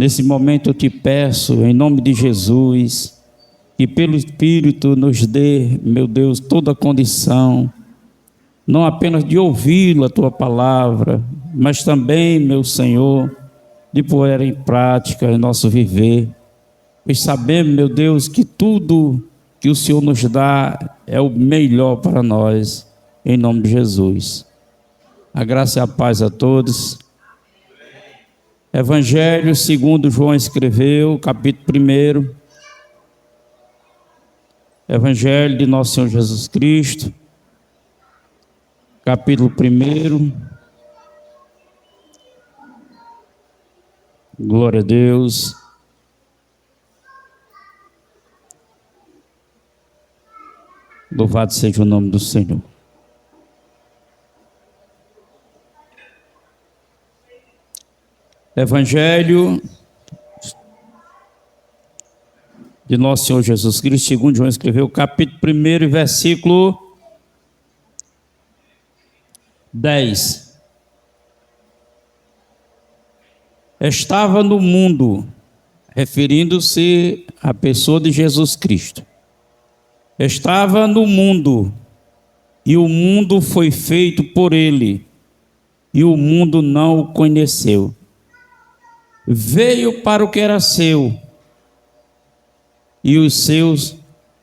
Nesse momento eu te peço, em nome de Jesus, que pelo Espírito nos dê, meu Deus, toda a condição, não apenas de ouvir a tua palavra, mas também, meu Senhor, de pôr em prática em nosso viver. Pois sabemos, meu Deus, que tudo que o Senhor nos dá é o melhor para nós, em nome de Jesus. A graça e a paz a todos. Evangelho segundo João escreveu, capítulo 1. Evangelho de nosso Senhor Jesus Cristo, capítulo 1. Glória a Deus. Louvado seja o nome do Senhor. Evangelho de nosso Senhor Jesus Cristo, segundo João escreveu, capítulo 1, versículo 10. Estava no mundo, referindo-se à pessoa de Jesus Cristo. Estava no mundo, e o mundo foi feito por ele, e o mundo não o conheceu. Veio para o que era seu, e os seus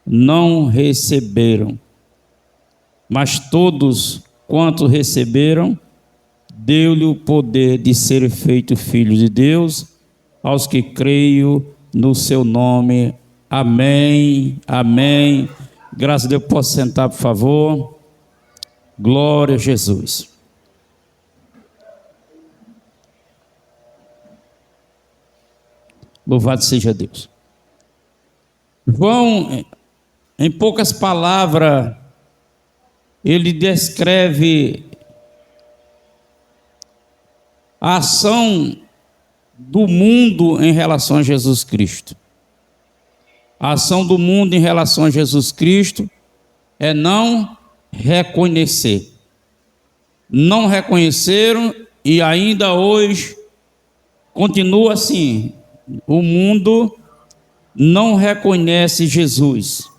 não receberam. Mas todos quantos receberam, deu-lhe o poder de ser feito filho de Deus, aos que creem no seu nome. Amém, amém. Graças a Deus, posso sentar, por favor. Glória a Jesus. Louvado seja Deus. João, em poucas palavras, ele descreve a ação do mundo em relação a Jesus Cristo. A ação do mundo em relação a Jesus Cristo é não reconhecer. Não reconheceram e ainda hoje continua assim. O mundo não reconhece Jesus.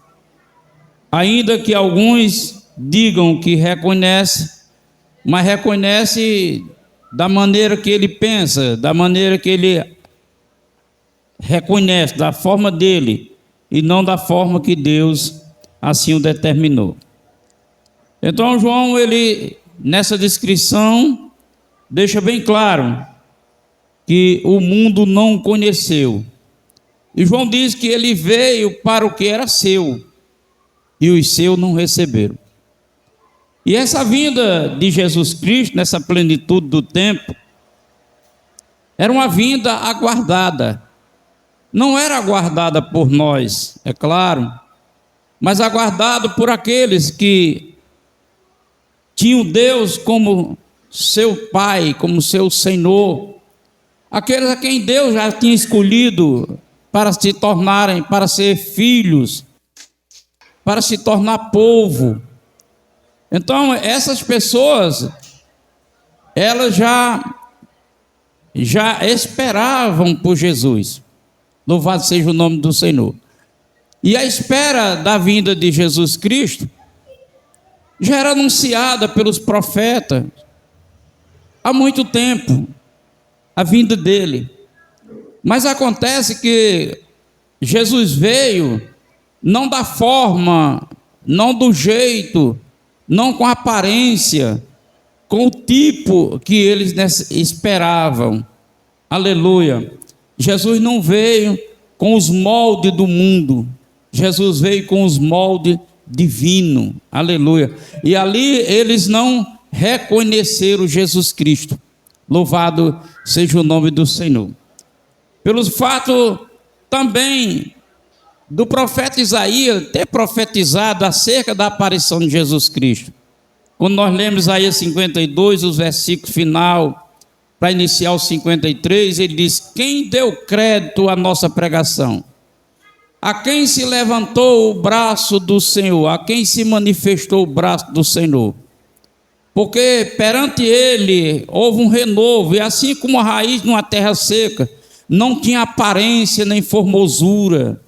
Ainda que alguns digam que reconhece, mas reconhece da maneira que ele pensa, da maneira que ele reconhece, da forma dele, e não da forma que Deus assim o determinou. Então João, ele nessa descrição deixa bem claro que o mundo não o conheceu. E João diz que ele veio para o que era seu, e os seus não receberam. E essa vinda de Jesus Cristo, nessa plenitude do tempo, era uma vinda aguardada. Não era aguardada por nós, é claro, mas aguardada por aqueles que tinham Deus como seu Pai, como seu Senhor, aqueles a quem Deus já tinha escolhido para se tornarem, para ser filhos, para se tornar povo. Então essas pessoas, elas já esperavam por Jesus. Louvado seja o nome do Senhor. E a espera da vinda de Jesus Cristo já era anunciada pelos profetas há muito tempo, a vinda dele. Mas acontece que Jesus veio não da forma, não do jeito, não com a aparência, com o tipo que eles esperavam. Aleluia. Jesus não veio com os moldes do mundo. Jesus veio com os moldes divinos. Aleluia. E ali eles não reconheceram Jesus Cristo. Louvado seja o nome do Senhor. Pelo fato também do profeta Isaías ter profetizado acerca da aparição de Jesus Cristo. Quando nós lemos Isaías 52, os versículos final, para iniciar o 53, ele diz: quem deu crédito à nossa pregação? A quem se levantou o braço do Senhor? A quem se manifestou o braço do Senhor? Porque perante ele houve um renovo, e assim como a raiz numa terra seca, não tinha aparência nem formosura,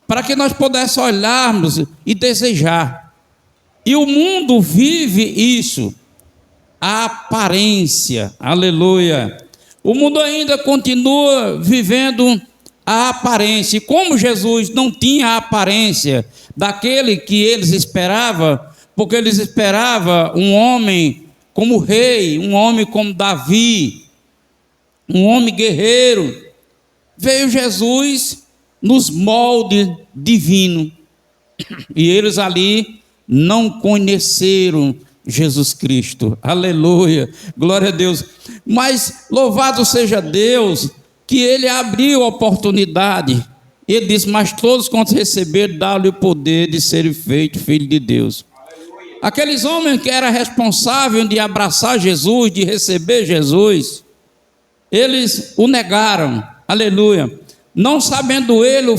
para que nós pudéssemos olharmos e desejar. E o mundo vive isso, a aparência, aleluia. O mundo ainda continua vivendo a aparência, e como Jesus não tinha a aparência daquele que eles esperavam, porque eles esperavam um homem como rei, um homem como Davi, um homem guerreiro, veio Jesus nos moldes divinos, e eles ali não conheceram Jesus Cristo, aleluia, glória a Deus. Mas louvado seja Deus, que Ele abriu a oportunidade. Ele disse: mas todos quantos receberam, dá-lhe o poder de serem feitos filhos de Deus. Aleluia. Aqueles homens que eram responsáveis de abraçar Jesus, de receber Jesus, eles o negaram, aleluia, não sabendo ele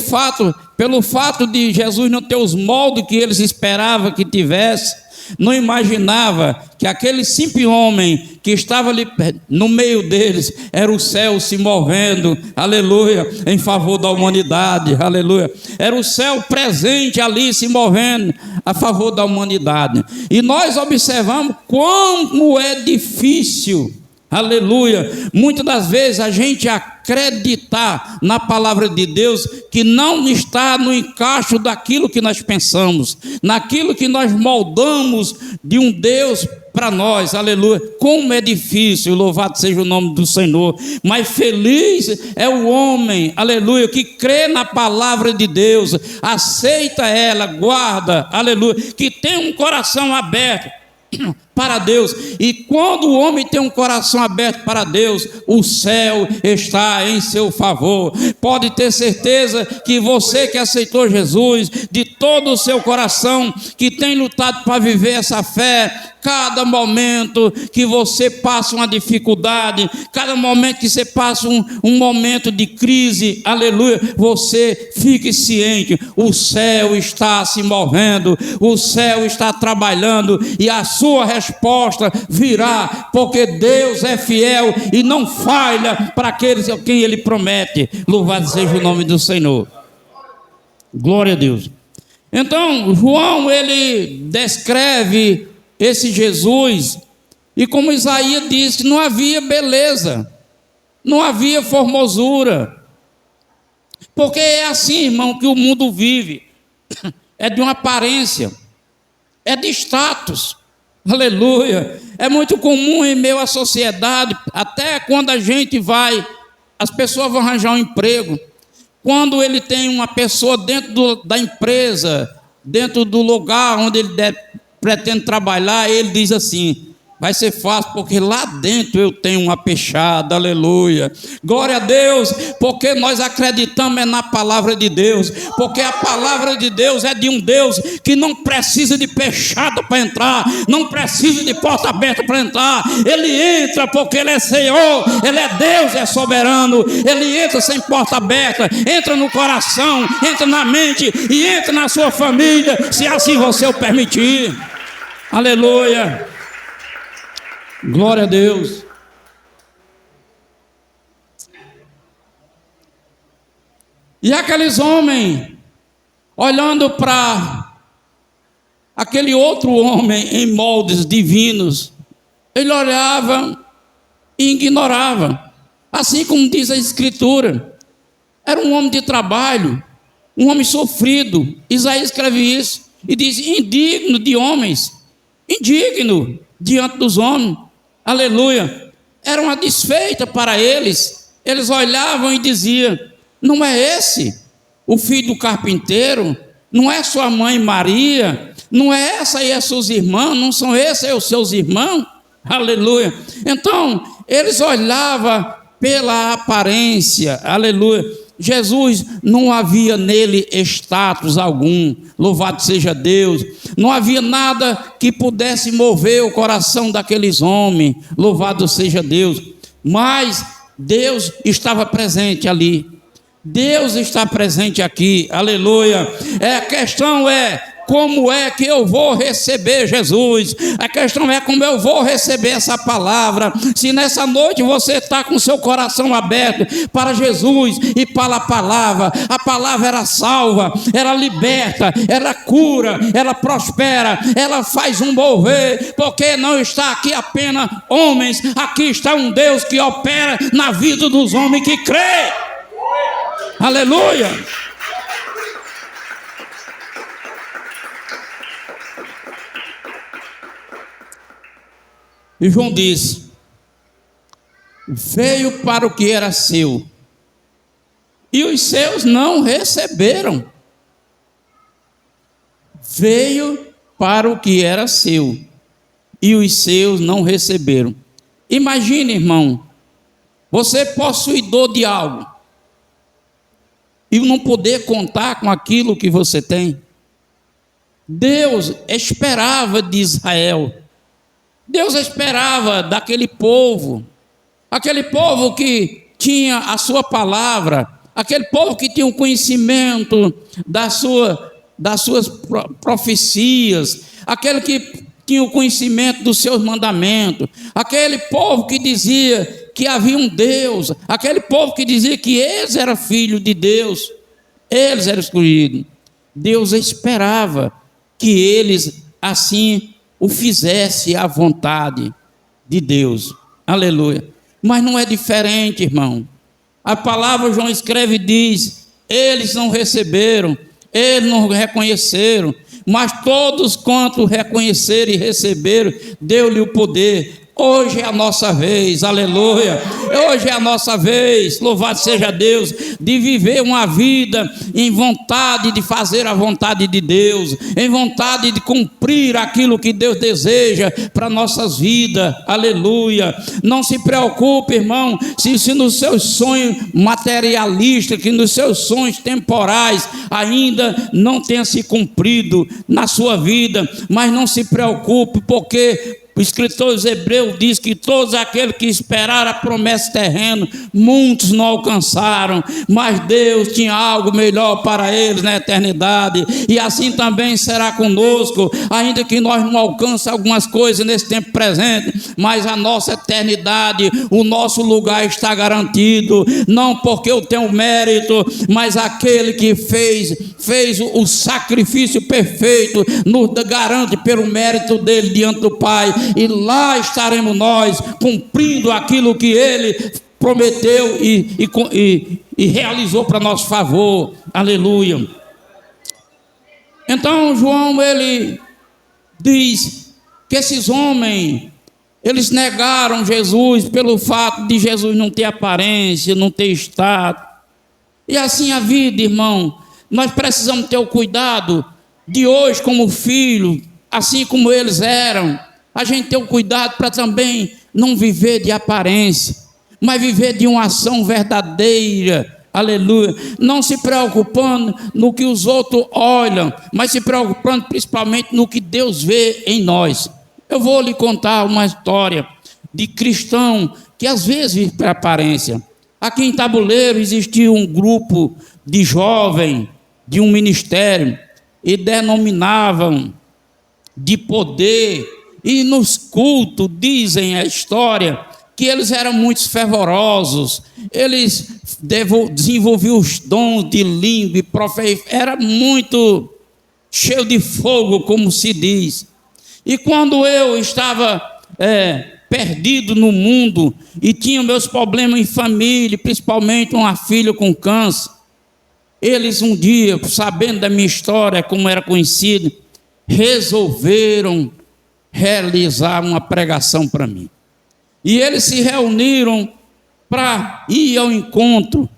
pelo fato de Jesus não ter os moldes que eles esperavam que tivesse. Não imaginava que aquele simples homem que estava ali no meio deles era o céu se movendo, aleluia, em favor da humanidade, aleluia. Era o céu presente ali se movendo a favor da humanidade. E nós observamos como é difícil, aleluia, muitas das vezes a gente acreditar na palavra de Deus que não está no encaixe daquilo que nós pensamos, naquilo que nós moldamos de um Deus para nós, aleluia. Como é difícil, louvado seja o nome do Senhor. Mas feliz é o homem, aleluia, que crê na palavra de Deus, aceita ela, guarda, aleluia, que tem um coração aberto para Deus. E quando o homem tem um coração aberto para Deus, o céu está em seu favor. Pode ter certeza que você que aceitou Jesus de todo o seu coração, que tem lutado para viver essa fé, cada momento que você passa uma dificuldade, cada momento que você passa um momento de crise, aleluia, você fique ciente, o céu está se movendo, o céu está trabalhando, e a sua resposta virá, porque Deus é fiel e não falha para aqueles a quem Ele promete. Louvado seja o nome do Senhor. Glória a Deus. Então, João, ele descreve esse Jesus, e como Isaías disse, não havia beleza, não havia formosura, porque é assim, irmão, que o mundo vive, é de uma aparência, é de status, aleluia. É muito comum em meio à sociedade, até quando a gente vai, as pessoas vão arranjar um emprego, quando ele tem uma pessoa dentro da empresa, dentro do lugar onde ele pretende trabalhar, ele diz assim: vai ser fácil, porque lá dentro eu tenho uma peixada, aleluia, glória a Deus, porque nós acreditamos na palavra de Deus, porque a palavra de Deus é de um Deus que não precisa de peixada para entrar, não precisa de porta aberta para entrar, Ele entra porque Ele é Senhor, Ele é Deus, é soberano, Ele entra sem porta aberta, entra no coração, entra na mente e entra na sua família, se assim você o permitir, aleluia. Glória a Deus. E aqueles homens, olhando para aquele outro homem em moldes divinos, ele olhava e ignorava, assim como diz a Escritura. Era um homem de trabalho, um homem sofrido. Isaías escreve isso e diz: indigno de homens, indigno diante dos homens. Aleluia, era uma desfeita para eles. Eles olhavam e diziam: não é esse o filho do carpinteiro? Não é sua mãe Maria? Não é essa aí as suas irmãs? Não são esses aí os seus irmãos? Aleluia. Então eles olhavam pela aparência, aleluia. Jesus, não havia nele status algum, louvado seja Deus, não havia nada que pudesse mover o coração daqueles homens, louvado seja Deus, mas Deus estava presente ali, Deus está presente aqui, aleluia. A questão é como é que eu vou receber Jesus. A questão é como eu vou receber essa palavra. Se nessa noite você está com seu coração aberto para Jesus e para a palavra ela salva, ela liberta, ela cura, ela prospera, ela faz um mover, porque não está aqui apenas homens, aqui está um Deus que opera na vida dos homens que crê. Aleluia. E João disse: veio para o que era seu, e os seus não receberam. Veio para o que era seu, e os seus não receberam. Imagine, irmão, você possuidor de algo, e não poder contar com aquilo que você tem. Deus esperava de Israel, Deus esperava daquele povo, aquele povo que tinha a sua palavra, aquele povo que tinha o conhecimento das suas profecias, aquele que tinha o conhecimento dos seus mandamentos, aquele povo que dizia que havia um Deus, aquele povo que dizia que eles eram filhos de Deus, eles eram escolhidos. Deus esperava que eles assim o fizesse à vontade de Deus. Aleluia. Mas não é diferente, irmão. A palavra João escreve e diz: eles não receberam, eles não reconheceram, mas todos quanto reconheceram e receberam, deu-lhe o poder. Hoje é a nossa vez, aleluia. Hoje é a nossa vez, louvado seja Deus, de viver uma vida em vontade de fazer a vontade de Deus, em vontade de cumprir aquilo que Deus deseja para nossas vidas, aleluia. Não se preocupe, irmão, se nos seus sonhos materialistas, que nos seus sonhos temporais ainda não tenha se cumprido na sua vida, mas não se preocupe, porque o escritor dos Hebreus diz que todos aqueles que esperaram a promessa terrena, muitos não alcançaram, mas Deus tinha algo melhor para eles na eternidade, e assim também será conosco, ainda que nós não alcancemos algumas coisas nesse tempo presente, mas a nossa eternidade, o nosso lugar está garantido, não porque eu tenho mérito, mas aquele que fez o sacrifício perfeito, nos garante pelo mérito dele diante do Pai, e lá estaremos nós cumprindo aquilo que ele prometeu e realizou para nosso favor, aleluia. Então João, ele diz que esses homens, eles negaram Jesus pelo fato de Jesus não ter aparência, não ter status, e assim a vida, irmão. Nós precisamos ter o cuidado de hoje como filho, assim como eles eram, a gente ter o cuidado para também não viver de aparência, mas viver de uma ação verdadeira, aleluia, não se preocupando no que os outros olham, mas se preocupando principalmente no que Deus vê em nós. Eu vou lhe contar uma história de cristão que às vezes vive para aparência. Aqui em Tabuleiro existia um grupo de jovens de um ministério e denominavam de poder. E nos cultos, dizem a história, que eles eram muito fervorosos, eles desenvolviam os dons de língua e profecia, era muito cheio de fogo, como se diz. E quando eu estava perdido no mundo e tinha meus problemas em família, principalmente uma filha com câncer, eles um dia, sabendo da minha história, como era conhecido, resolveram realizar uma pregação para mim. E eles se reuniram para ir ao encontro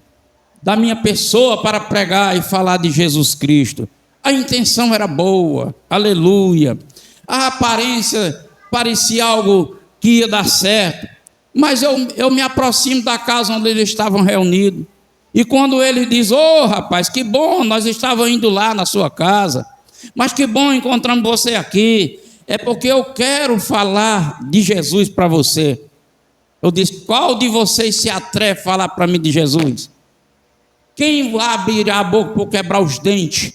da minha pessoa para pregar e falar de Jesus Cristo. A intenção era boa, aleluia. A aparência parecia algo que ia dar certo, mas eu me aproximo da casa onde eles estavam reunidos, e quando ele diz: ô rapaz, que bom, nós estávamos indo lá na sua casa, mas que bom encontramos você aqui, é porque eu quero falar de Jesus para você. Eu disse: qual de vocês se atreve a falar para mim de Jesus? Quem abrirá a boca para quebrar os dentes?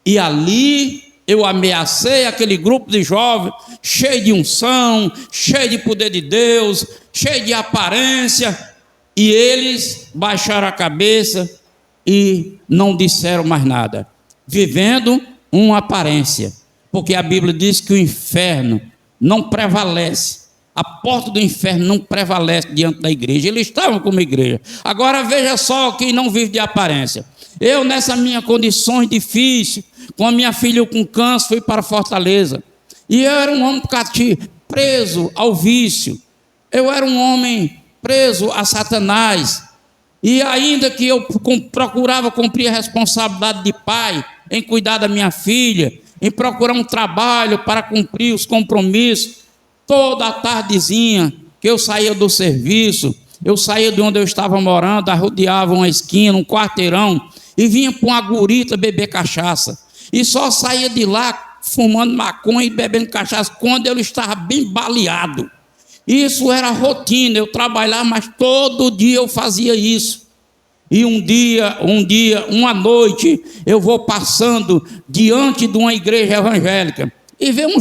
E ali eu ameacei aquele grupo de jovens, cheio de unção, cheio de poder de Deus, cheio de aparência, e eles baixaram a cabeça e não disseram mais nada, vivendo uma aparência, porque a Bíblia diz que o inferno não prevalece, a porta do inferno não prevalece diante da igreja. Eles estavam como igreja. Agora veja só quem não vive de aparência. Eu, nessa minha condições difíceis, com a minha filha com câncer, fui para Fortaleza, e eu era um homem preso ao vício, eu era um homem preso a Satanás, e ainda que eu procurava cumprir a responsabilidade de pai, em cuidar da minha filha, em procurar um trabalho para cumprir os compromissos, toda a tardezinha que eu saía do serviço, eu saía de onde eu estava morando, arrodeava uma esquina, um quarteirão, e vinha para uma gurita beber cachaça, e só saía de lá fumando maconha e bebendo cachaça quando eu estava bem baleado. Isso era rotina, eu trabalhava, mas todo dia eu fazia isso. E uma noite, eu vou passando diante de uma igreja evangélica e vejo um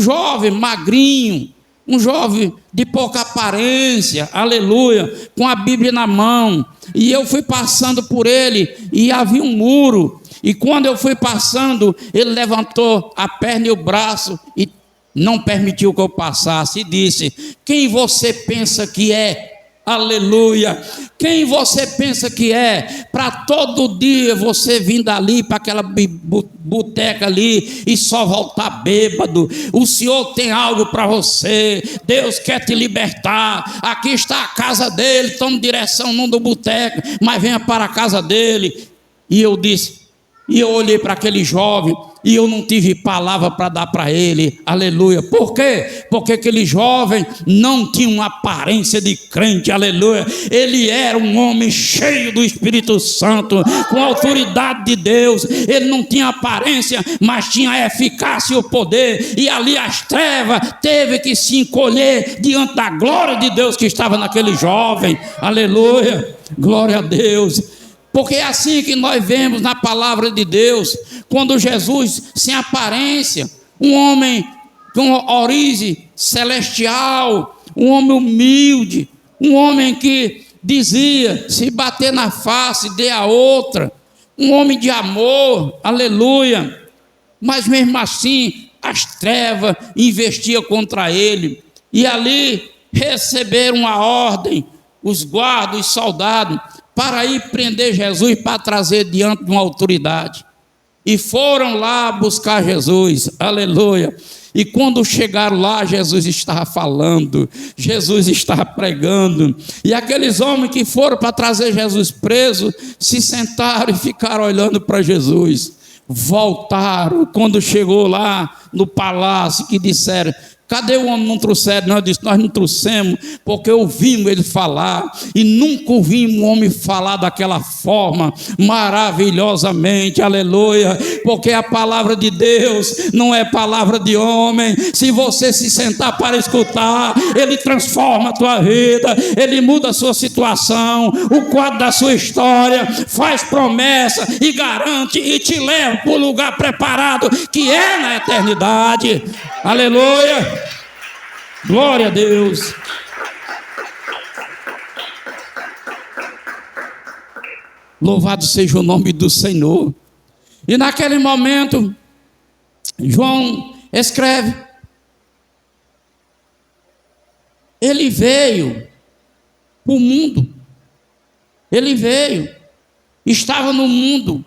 jovem magrinho, um jovem de pouca aparência, aleluia, com a Bíblia na mão, e eu fui passando por ele, e havia um muro, e quando eu fui passando, ele levantou a perna e o braço, e não permitiu que eu passasse, e disse: quem você pensa que é? Aleluia, quem você pensa que é, para todo dia você vir dali para aquela boteca ali e só voltar bêbado? O Senhor tem algo para você, Deus quer te libertar, aqui está a casa dele, tome direção não do boteco, mas venha para a casa dele. E eu olhei para aquele jovem, e eu não tive palavra para dar para ele, aleluia. Por quê? Porque aquele jovem não tinha uma aparência de crente, aleluia. Ele era um homem cheio do Espírito Santo, com a autoridade de Deus. Ele não tinha aparência, mas tinha a eficácia e o poder, e ali as trevas teve que se encolher diante da glória de Deus que estava naquele jovem, aleluia, glória a Deus. Porque é assim que nós vemos na palavra de Deus, quando Jesus, sem aparência, um homem com origem celestial, um homem humilde, um homem que dizia: se bater na face, dê a outra, um homem de amor, aleluia, mas mesmo assim, as trevas investiam contra ele, e ali receberam a ordem, os guardas, os soldados, para ir prender Jesus, para trazer diante de uma autoridade, e foram lá buscar Jesus, aleluia. E quando chegaram lá, Jesus estava falando, Jesus estava pregando, e aqueles homens que foram para trazer Jesus preso, se sentaram e ficaram olhando para Jesus. Voltaram, quando chegou lá no palácio, que disseram: cadê o homem? Não trouxeram? Não, eu disse: nós não trouxemos, porque ouvimos ele falar, e nunca ouvimos um homem falar daquela forma, maravilhosamente, aleluia, porque a palavra de Deus não é palavra de homem. Se você se sentar para escutar, ele transforma a tua vida, ele muda a sua situação, o quadro da sua história, faz promessa e garante, e te leva para o lugar preparado, que é na eternidade, aleluia. Glória a Deus. Louvado seja o nome do Senhor. E naquele momento, João escreve: ele veio para o mundo, ele veio, estava no mundo,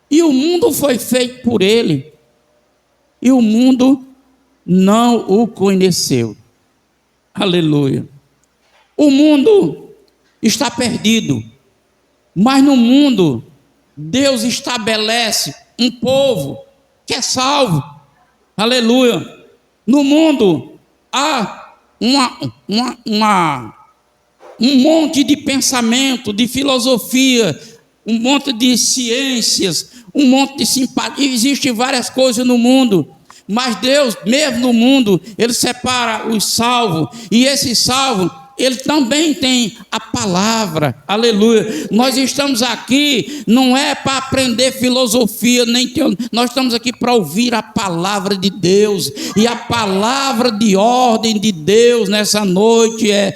e o mundo foi feito por ele, e o mundo não o conheceu, aleluia. O mundo está perdido, mas no mundo Deus estabelece um povo que é salvo, aleluia. No mundo há um monte de pensamento, de filosofia, um monte de ciências, um monte de simpatia, existem várias coisas no mundo. Mas Deus, mesmo no mundo, Ele separa os salvos, e esses salvos, ele também tem a palavra, aleluia. Nós estamos aqui, não é para aprender filosofia, nem teologia, nós estamos aqui para ouvir a palavra de Deus, e a palavra de ordem de Deus nessa noite é: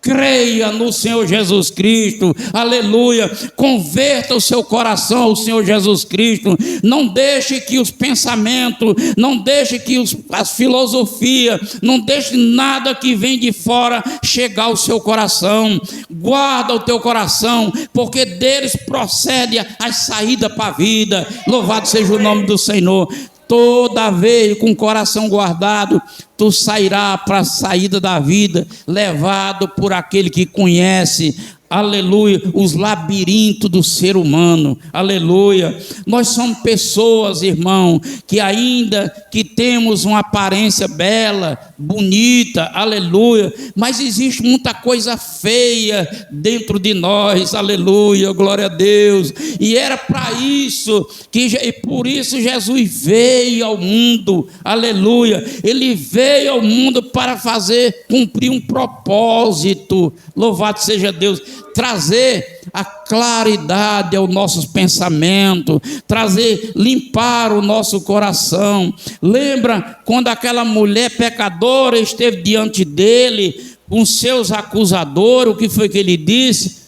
creia no Senhor Jesus Cristo, aleluia. Converta o seu coração ao Senhor Jesus Cristo. Não deixe que os pensamentos, não deixe que as filosofias, não deixe nada que vem de fora chegar ao seu coração. Guarda o teu coração, porque deles procede a saída para a vida. Louvado seja o nome do Senhor. Toda vez com o coração guardado, tu sairá para a saída da vida, levado por aquele que conhece, aleluia, os labirintos do ser humano, aleluia. Nós somos pessoas, irmão, que ainda que temos uma aparência bela, bonita, aleluia, mas existe muita coisa feia dentro de nós, aleluia, glória a Deus. E era para isso, e por isso Jesus veio ao mundo, aleluia. Ele veio ao mundo para cumprir um propósito, louvado seja Deus, trazer a claridade aos nossos pensamentos, limpar o nosso coração. Lembra quando aquela mulher pecadora esteve diante dele, com seus acusadores, o que foi que ele disse?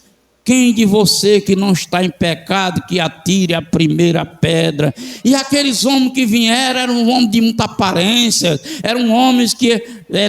Quem de você que não está em pecado, que atire a primeira pedra? E aqueles homens que vieram eram homens de muita aparência, eram homens que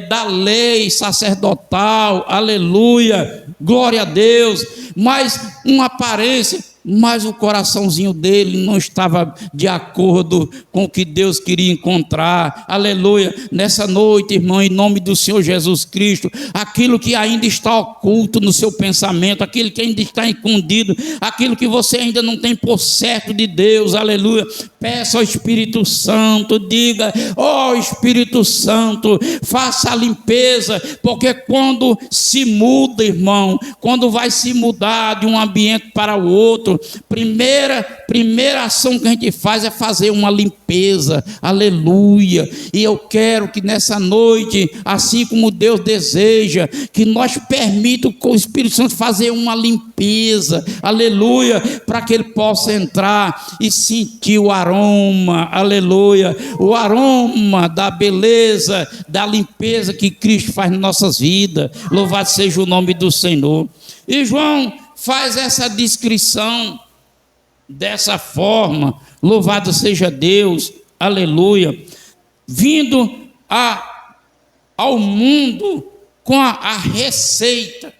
da lei sacerdotal, aleluia, glória a Deus, mas uma aparência, mas o coraçãozinho dele não estava de acordo com o que Deus queria encontrar, aleluia. Nessa noite, irmão, em nome do Senhor Jesus Cristo, aquilo que ainda está oculto no seu pensamento, aquilo que ainda está escondido, aquilo que você ainda não tem por certo de Deus, aleluia, peça ao Espírito Santo, diga: ó Espírito Santo, faça a limpeza, porque quando se muda, irmão, quando vai se mudar de um ambiente para o outro, primeira ação que a gente faz é fazer uma limpeza, aleluia. E eu quero que nessa noite, assim como Deus deseja, que nós permita com o Espírito Santo fazer uma limpeza, aleluia, para que ele possa entrar e sentir o aroma, aleluia, o aroma da beleza, da limpeza que Cristo faz em nossas vidas. Louvado seja o nome do Senhor. E João faz essa descrição dessa forma, louvado seja Deus, aleluia, vindo ao mundo com a receita,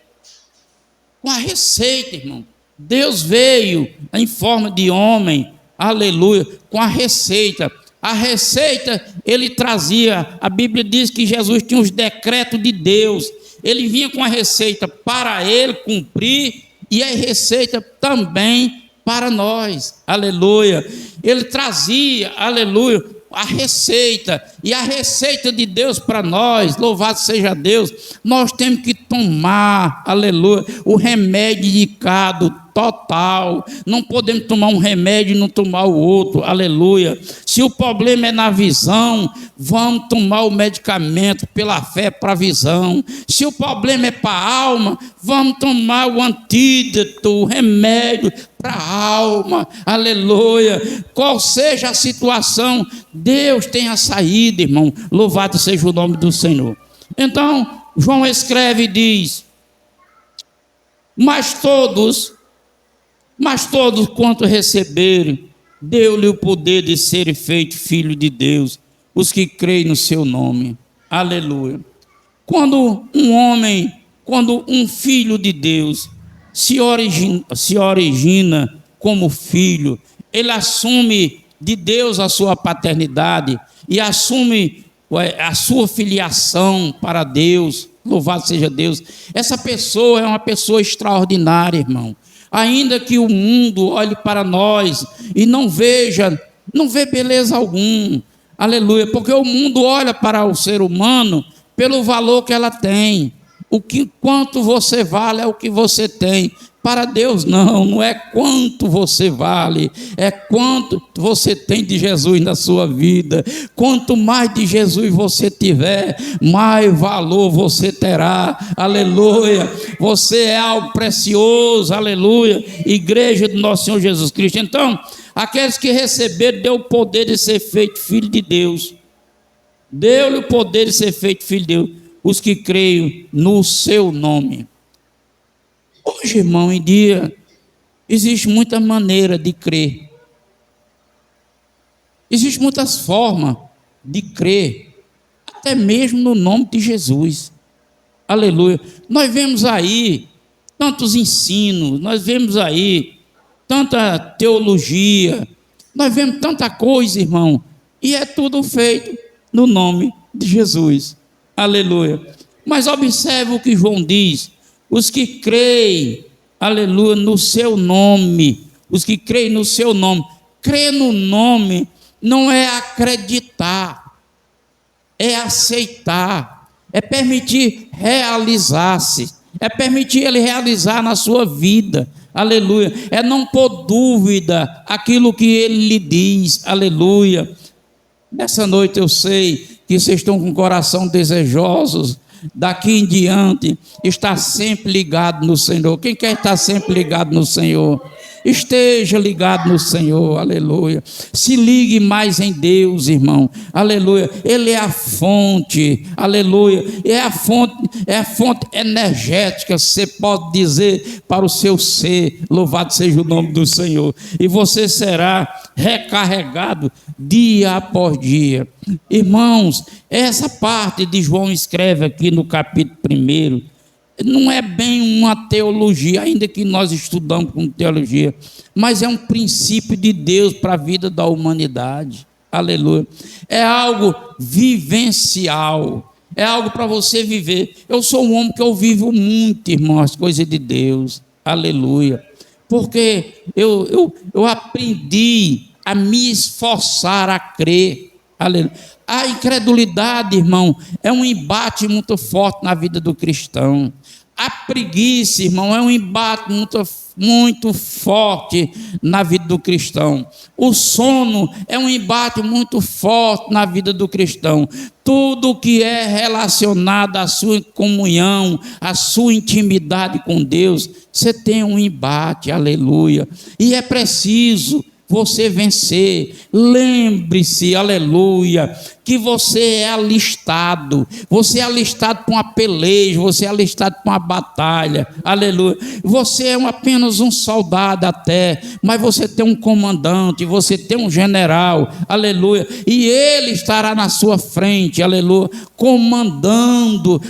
irmão. Deus veio em forma de homem, aleluia, com a receita. A receita ele trazia, a Bíblia diz que Jesus tinha os decretos de Deus, ele vinha com a receita para ele cumprir, e a receita também para nós, aleluia. Ele trazia, aleluia, a receita, e a receita de Deus para nós, louvado seja Deus. Nós temos que tomar, aleluia, o remédio indicado, total. Não podemos tomar um remédio e não tomar o outro, aleluia. Se o problema é na visão, vamos tomar o medicamento pela fé para a visão. Se o problema é para a alma, vamos tomar o antídoto, o remédio para a alma, aleluia. Qual seja a situação, Deus tem a saída, irmão, louvado seja o nome do Senhor. Então, João escreve e diz: mas todos quanto receberem, deu-lhe o poder de serem feitos filhos de Deus, os que creem no seu nome, aleluia. Quando um filho de Deus se origina como filho, ele assume de Deus a sua paternidade e assume a sua filiação para Deus, louvado seja Deus. Essa pessoa é uma pessoa extraordinária, irmão. Ainda que o mundo olhe para nós e não vê beleza alguma, aleluia, porque o mundo olha para o ser humano pelo valor que ela tem. Quanto você vale é o que você tem. Para Deus não é quanto você vale, é quanto você tem de Jesus na sua vida. Quanto mais de Jesus você tiver, mais valor você terá, aleluia. Você é algo precioso, aleluia, igreja do nosso Senhor Jesus Cristo. Então, aqueles que receberam, deu o poder de ser feito filho de Deus, deu-lhe o poder de ser feito filho de Deus, os que creem no seu nome. Hoje, irmão, em dia, existe muita maneira de crer. Existem muitas formas de crer, até mesmo no nome de Jesus. Aleluia. Nós vemos aí tantos ensinos, nós vemos aí tanta teologia, nós vemos tanta coisa, irmão, e é tudo feito no nome de Jesus. Aleluia. Mas observe o que João diz: os que creem, aleluia, no seu nome, os que creem no seu nome. Crer no nome não é acreditar, é aceitar, é permitir realizar-se, é permitir ele realizar na sua vida, aleluia, é não pôr dúvida aquilo que ele lhe diz, aleluia. Nessa noite eu sei que vocês estão com o coração desejosos, daqui em diante, está sempre ligado no Senhor. Quem quer estar sempre ligado no Senhor? Esteja ligado no Senhor, aleluia. Se ligue mais em Deus, irmão, aleluia. Ele é a fonte, aleluia. É a fonte energética, você pode dizer para o seu ser, louvado seja o nome do Senhor. E você será recarregado dia após dia. Irmãos, essa parte de João escreve aqui no capítulo 1, não é bem uma teologia, ainda que nós estudamos com teologia, mas é um princípio de Deus para a vida da humanidade, aleluia. É algo vivencial, é algo para você viver. Eu sou um homem que eu vivo muito, irmão, as coisas de Deus, aleluia, porque eu aprendi a me esforçar a crer, aleluia. A incredulidade, irmão, é um embate muito forte na vida do cristão. A preguiça, irmão, é um embate muito forte na vida do cristão. O sono é um embate muito forte na vida do cristão. Tudo que é relacionado à sua comunhão, à sua intimidade com Deus, você tem um embate, aleluia. E é preciso você vencer. Lembre-se, aleluia, que você é alistado para uma peleja, você é alistado para uma batalha, aleluia. Você é apenas um soldado até, mas você tem um comandante, você tem um general, aleluia, e ele estará na sua frente, aleluia, comandando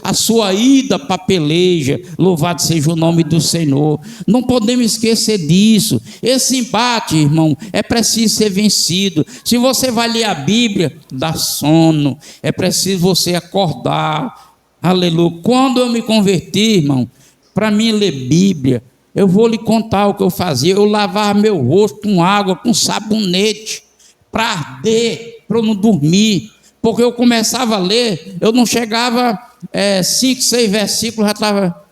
a sua ida para a peleja. Louvado seja o nome do Senhor. Não podemos esquecer disso. Esse embate, irmão, é preciso ser vencido. Se você vai ler a Bíblia, dá sono, é preciso você acordar, aleluia. Quando eu me converti, irmão, para mim ler Bíblia, eu vou lhe contar o que eu fazia. Eu lavava meu rosto com água, com sabonete, para arder, para eu não dormir, porque eu começava a ler, eu não chegava 5, 6 versículos, já estava,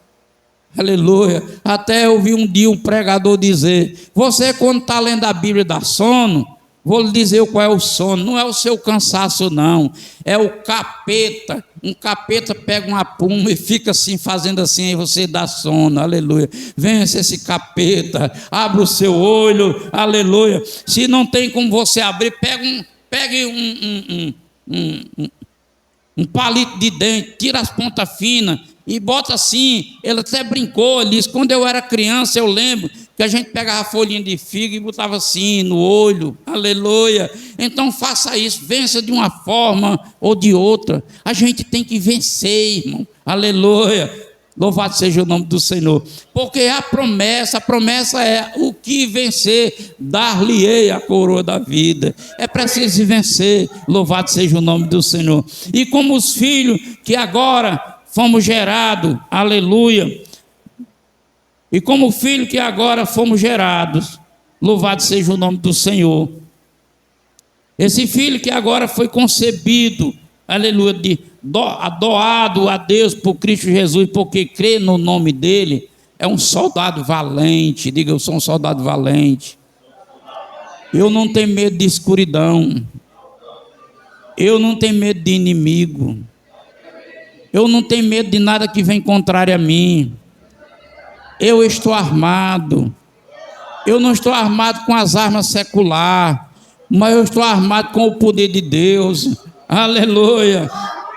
aleluia. Até eu vi um dia um pregador dizer: você quando está lendo a Bíblia dá sono. Vou lhe dizer qual é o sono. Não é o seu cansaço, não, é o capeta. Um capeta pega uma puma e fica assim, fazendo assim, aí você dá sono, aleluia. Vence esse capeta, abre o seu olho, aleluia. Se não tem como você abrir, pegue um palito de dente, tira as pontas finas e bota assim. Ele até brincou, ele disse: quando eu era criança, eu lembro que a gente pegava a folhinha de figo e botava assim no olho, aleluia. Então faça isso, vença de uma forma ou de outra. A gente tem que vencer, irmão, aleluia. Louvado seja o nome do Senhor, porque a promessa é: o que vencer, dar-lhe-ei a coroa da vida. É preciso vencer, louvado seja o nome do Senhor. E como os filhos que agora fomos gerados, aleluia, e como filho que agora fomos gerados, louvado seja o nome do Senhor. Esse filho que agora foi concebido, aleluia, doado a Deus por Cristo Jesus, porque crê no nome dele, é um soldado valente. Diga, eu sou um soldado valente. Eu não tenho medo de escuridão. Eu não tenho medo de inimigo. Eu não tenho medo de nada que vem contrário a mim. Eu estou armado. Eu não estou armado com as armas seculares, mas eu estou armado com o poder de Deus. Aleluia.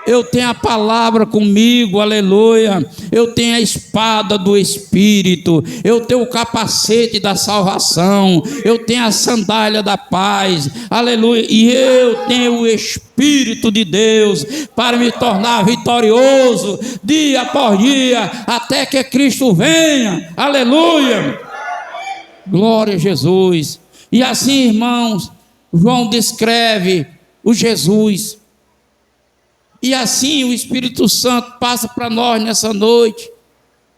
Eu tenho a palavra comigo, aleluia. Eu tenho a espada do Espírito. Eu tenho o capacete da salvação. Eu tenho a sandália da paz, aleluia. E eu tenho o Espírito de Deus para me tornar vitorioso dia após dia, até que Cristo venha, aleluia. Glória a Jesus. E assim, irmãos, João descreve o Jesus. E assim o Espírito Santo passa para nós nessa noite.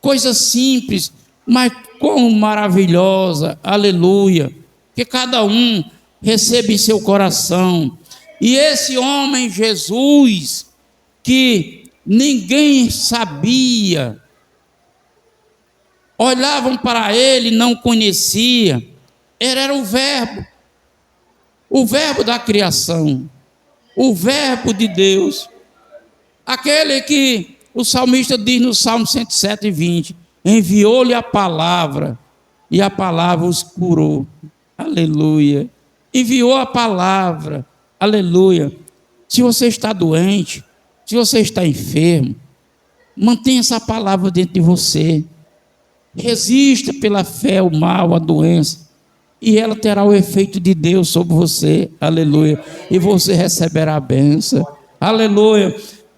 Coisa simples, mas quão maravilhosa, aleluia. Que cada um receba em seu coração. E esse homem Jesus, que ninguém sabia, olhavam para ele, não conhecia, era o verbo da criação, o verbo de Deus, aquele que o salmista diz no Salmo 107:20, enviou-lhe a palavra, e a palavra os curou, aleluia, enviou a palavra, aleluia. Se você está doente, se você está enfermo, mantenha essa palavra dentro de você. Resista pela fé o mal, a doença, e ela terá o efeito de Deus sobre você, aleluia, e você receberá a bênção, aleluia.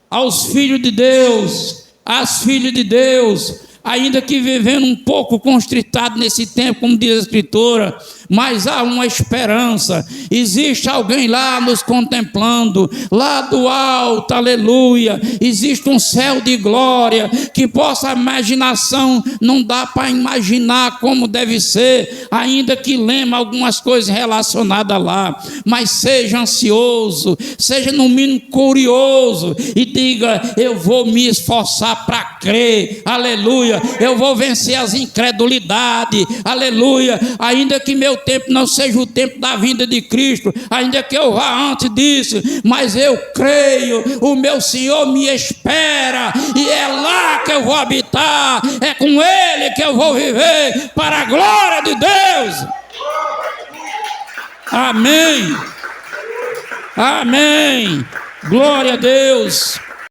Aos filhos de Deus, às filhas de Deus, ainda que vivendo um pouco constritado nesse tempo, como diz a Escritura, mas há uma esperança. Existe alguém lá nos contemplando, lá do alto, aleluia. Existe um céu de glória que a imaginação não dá para imaginar como deve ser, ainda que lema algumas coisas relacionadas lá. Mas seja ansioso, seja no mínimo curioso e diga: eu vou me esforçar para crer, aleluia. Eu vou vencer as incredulidades, aleluia. Ainda que meu tempo não seja o tempo da vinda de Cristo, ainda que eu vá antes disso, mas eu creio, o meu Senhor me espera, e é lá que eu vou habitar, é com Ele que eu vou viver, para a glória de Deus. Amém, amém, glória a Deus.